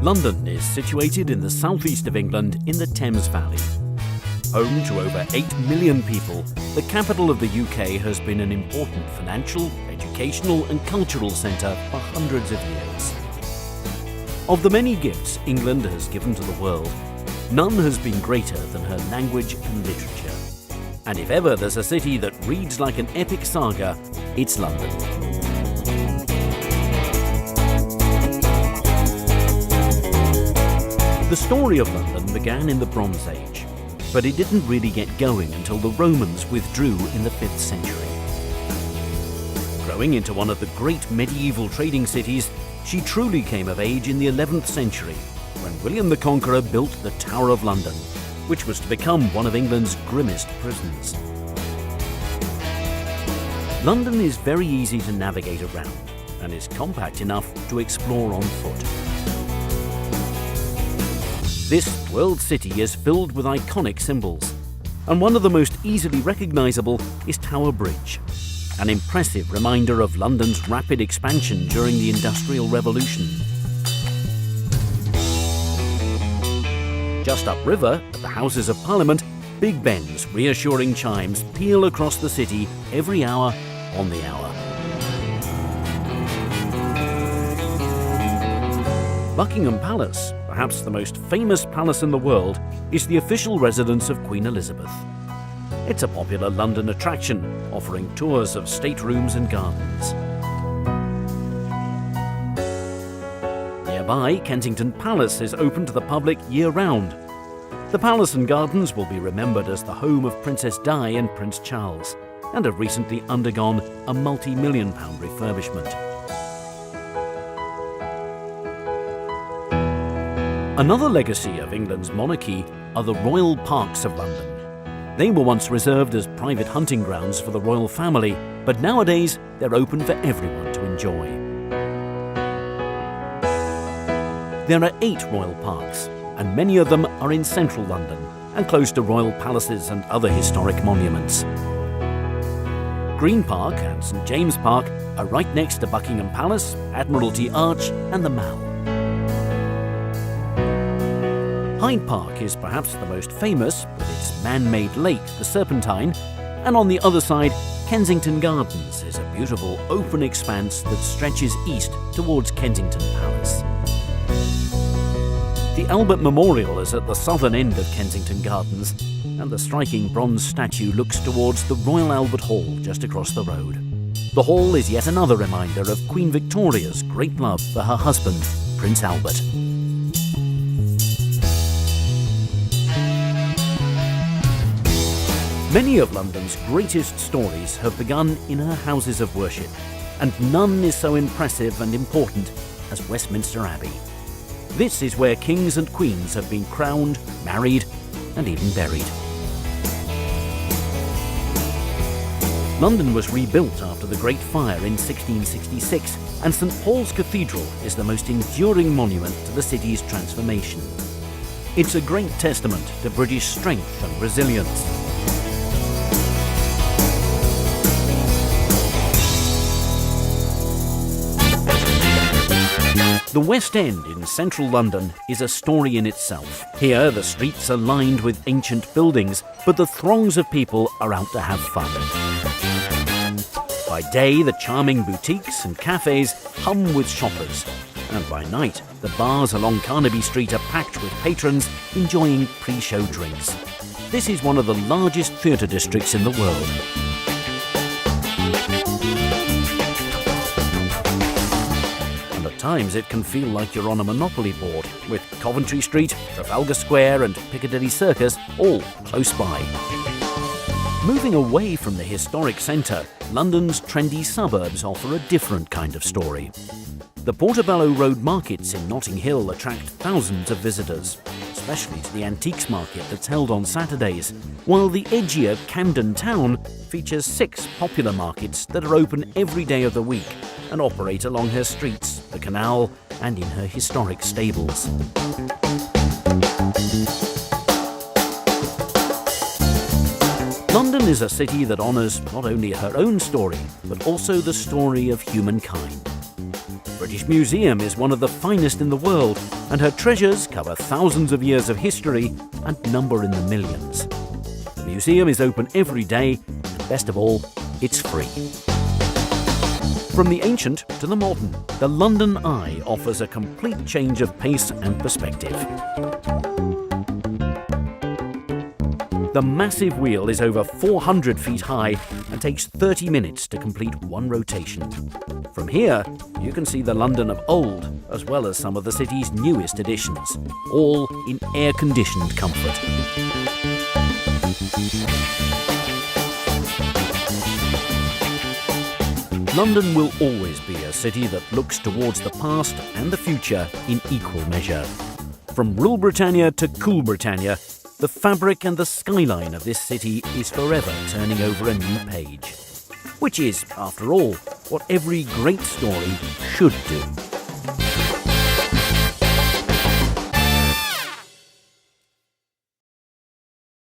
London is situated in the southeast of England in the Thames Valley. Home to over 8 million people, the capital of the UK has been an important financial, educational and cultural centre for hundreds of years. Of the many gifts England has given to the world, none has been greater than her language and literature. And if ever there's a city that reads like an epic saga, it's London. The story of London began in the Bronze Age, but it didn't really get going until the Romans withdrew in the 5th century. Growing into one of the great medieval trading cities, she truly came of age in the 11th century, when William the Conqueror built the Tower of London, which was to become one of England's grimmest prisons. London is very easy to navigate around and is compact enough to explore on foot. This world city is filled with iconic symbols, and one of the most easily recognisable is Tower Bridge, an impressive reminder of London's rapid expansion during the Industrial Revolution. Just upriver, at the Houses of Parliament, Big Ben's reassuring chimes peal across the city every hour on the hour. Buckingham Palace, perhaps the most famous palace in the world, is the official residence of Queen Elizabeth. It's a popular London attraction, offering tours of staterooms and gardens. Nearby, Kensington Palace is open to the public year-round. The palace and gardens will be remembered as the home of Princess Di and Prince Charles, and have recently undergone a multi-million-pound refurbishment. Another legacy of England's monarchy are the royal parks of London. They were once reserved as private hunting grounds for the royal family, but nowadays they're open for everyone to enjoy. There are 8 royal parks, and many of them are in central London and close to royal palaces and other historic monuments. Green Park and St James Park are right next to Buckingham Palace, Admiralty Arch and the Mall. Hyde Park is perhaps the most famous, with its man-made lake, the Serpentine, and on the other side, Kensington Gardens is a beautiful open expanse that stretches east towards Kensington Palace. The Albert Memorial is at the southern end of Kensington Gardens, and the striking bronze statue looks towards the Royal Albert Hall just across the road. The hall is yet another reminder of Queen Victoria's great love for her husband, Prince Albert. Many of London's greatest stories have begun in her houses of worship, and none is so impressive and important as Westminster Abbey. This is where kings and queens have been crowned, married, and even buried. London was rebuilt after the Great Fire in 1666, and St Paul's Cathedral is the most enduring monument to the city's transformation. It's a great testament to British strength and resilience. The West End in central London is a story in itself. Here, the streets are lined with ancient buildings, but the throngs of people are out to have fun. By day, the charming boutiques and cafes hum with shoppers, and by night, the bars along Carnaby Street are packed with patrons enjoying pre-show drinks. This is one of the largest theatre districts in the world. At times it can feel like you're on a Monopoly board, with Coventry Street, Trafalgar Square and Piccadilly Circus all close by. Moving away from the historic centre, London's trendy suburbs offer a different kind of story. The Portobello Road markets in Notting Hill attract thousands of visitors, especially to the antiques market that's held on Saturdays, while the edgier Camden Town features 6 popular markets that are open every day of the week and operate along her streets, the canal, and in her historic stables. London is a city that honours not only her own story, but also the story of humankind. British Museum is one of the finest in the world, and her treasures cover thousands of years of history and number in the millions. The museum is open every day, and best of all, it's free. From the ancient to the modern, the London Eye offers a complete change of pace and perspective. The massive wheel is over 400 feet high and takes 30 minutes to complete one rotation. From here, you can see the London of old, as well as some of the city's newest additions, all in air-conditioned comfort. London will always be a city that looks towards the past and the future in equal measure. From Rule Britannia to Cool Britannia, the fabric and the skyline of this city is forever turning over a new page. Which is, after all, what every great story should do.